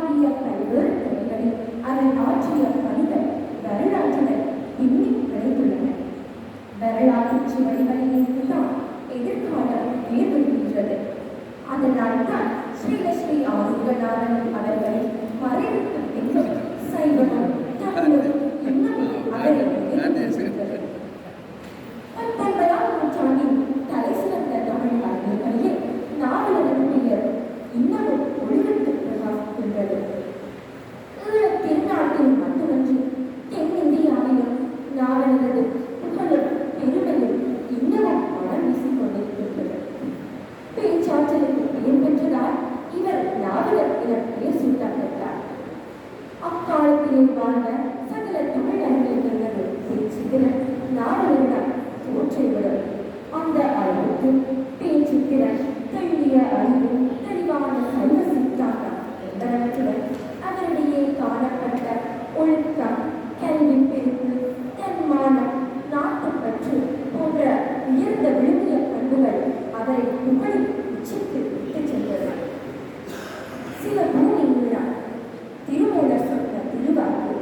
ஆகிய பல்வேறு துறைகளில் அவர் ஆற்றிய பணிகள் வரலாற்றுடன் இன்னும் கிடைத்துள்ளன. வரலாற்று சுவடிகளில் இருந்துதான் எதிர்காலம் ஏற்படுகின்றது. அதனால் தான் ஸ்ரீலஸ்ரீ ஆதிகநாதன் அவர்களை மறைவுக்கு பின்னும் சைவமும் தமிழும் இன்னும் அவரை எதிர்க்கின்றது. 19ஆம் நூற்றாண்டின் தலை சிறந்த தமிழ் அறிஞர்களிலே நாவலரின் பெயர் இன்னமும் ஒளிவிட்டு பிரகாசிக்கின்றது. ஈழத் திருநாட்டில் மட்டுமன்றி தென்னிந்தியாவிலும் நாவலரது புகழும் பெருமையும் இன்னமும் மனம் வீசிக் கொண்டிருக்கின்றது. பேச்சாற்றலுக்கு பெயர் பெற்றதால் இவர் நாவலர் என பெயர் சூட்டப்பட்டார். அக்காலத்திலே வாழ்ந்த சகல தமிழ் அறிஞர்களது பேச்சுத்திறன் நாவலரிடம் தோற்றிவிடும். அந்த அளவுக்கு பேச்சுத்திறன், தெளிய அறிவு, தெளிவான சைவ சித்தாந்தம் என்பவற்றுடன் அவரிடையே காணப்பட்ட ஒழுக்கம், கல்வி பெருப்பு, தன்மானம், நாட்டுப்பற்று போன்ற உயர்ந்த விழுமிய பண்புகள் அவரை புகழி உச்சிக்கு விட்டுச் சென்றது. சில பூமி விழா திருமூலர் சொன்ன திருவாக்கு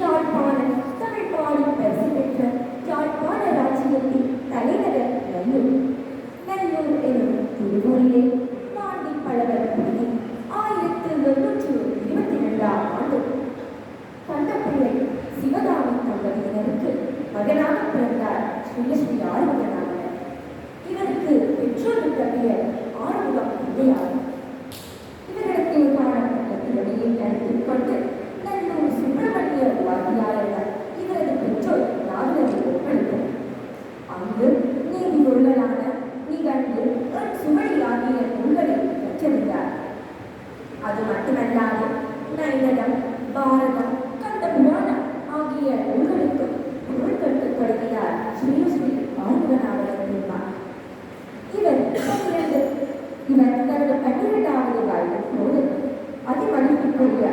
யாழ்ப்பாணம் தமிழ் பாடி பரிசு பெற்ற யாழ்ப்பாண ராஜ்யத்தின் தலைநகர் நல்லூர். நல்லூர் எனும் திருவூரிலே பாண்டி பழவர் பகுதி 1822ஆம் ஆண்டு கண்டப்பிள்ளை சிவகாமி தம்பதியினருக்கு மகனாக பிறந்தார் ஸ்ரீலஸ்ரீ ஆறுமுகநாதர். இவருக்கு பெற்றோர் தப்பிய ஆறுமுகம் பிள்ளையாகும். இவரிடத்தில் காணப்பட்ட திறமையை கருத்தில் கொண்டு நல்லூர் சுப்பிரமணிய வாத்தியாளர்கள் இவரது பெற்றோர் நாவலரை ஒப்படைத்தனர். அங்கு நீதி நூல்களான நிகழ்வு, சுவடி ஆகிய நூல்களை கற்றறிந்தார். அது மட்டுமல்லாது நைனடம், பாரதம், கந்த புராணம் ஆகிய நூல்களுக்கும் பொருள் கற்றுத் தொடங்கினார் ஸ்ரீலஸ்ரீ ஆறுமுகநாதர் பெருமாள். இவர் தனது 12வது வயதின் போது அதிமதிப்புக்குரிய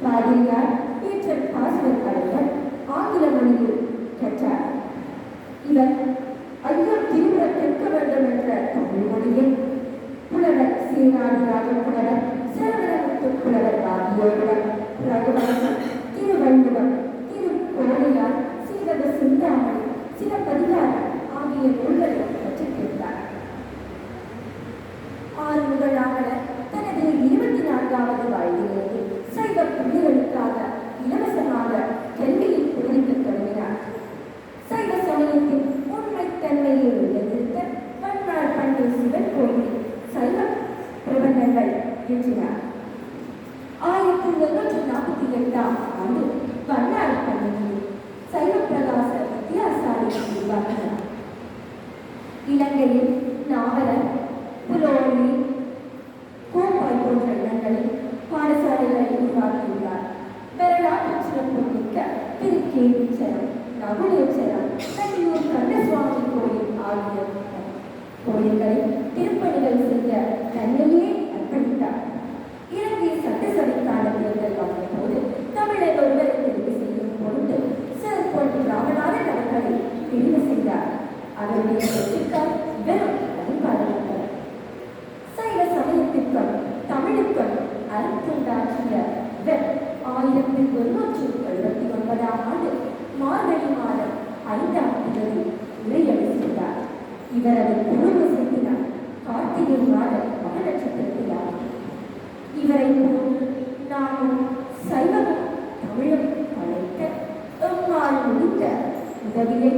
பாதிரியார் பீட்டர் பாஸ்வர் அவர்கள் ஆங்கில மொழியில் கற்றார். இவர் ஐயா திருமுறை கற்க வேண்டும் என்ற தமிழ் மொழியில் புலவர் சீனாடி ராஜபுலவர், சரவணமுத்து புலவர் ஆகியோருடன் ரகுவம்சம், திருவள்ளுவம், திருக்கோவையார், சீவக சிந்தாமணி, சிலப்பதிகாரம் ஆகிய நூல்களை கற்றுக்கொண்டார். ஆறுமுகநாதர் தனது 24வது வயதிலேயே சைவ பிள்ளைகளுக்காக இலவசமாக கல்வியை போதிக்கத் தொடங்கினார். சைவ சமயத்தின் உண்மைத்தன்மையை நிலைநிறுத்த மன்னார் பண்டை சிவன் கோயில் சைவ பிரபந்தங்கள் எழுதினார். 1848ஆம் ஆண்டு மன்னார் பண்டிகையில் சைவ பிரகாச வித்தியாசாலை உருவாக்கினார். இலங்கையில் நாவலர், புலோரி, கோப்பாய் போன்ற இடங்களில் பாடசாலைகளை உருவாக்கியுள்ளார். வரலாற்று சிறப்பு மிக்க திருக்கேதீச்சரம், நகுலேச்சரம், நல்லூர் கந்தசுவாமி கோயில் ஆகிய கோயில்களில் திருப்பணிகள் செய்ய தன்னையே அர்ப்பணித்தார். இலங்கை சட்டசபைக்கான தேர்தல் வந்தபோது தமிழர் ஒருவரை தெரிவு செய்யும் பொருட்டு சர் பொன் ராமநாதன் அவர்களை தெரிவு செய்தார். அவருடைய வெற்றிக்கால் வெறும் அதிகாரமற்ற சைவ சமயத்திற்கும் தமிழுக்கும் அருந்துண்டாற்றிய 1879ஆம் ஆண்டு மார்கழி மாதம் 5ஆம் தேதி உரையடை செய்தார். இவரது குருவு செலுத்தினார் கார்த்திகை மாத மக நட்சத்திரத்திலார். இவரை போன்று நாமும் சைவமும் தமிழும் படைக்க எம்மால் முடிந்த உதவியை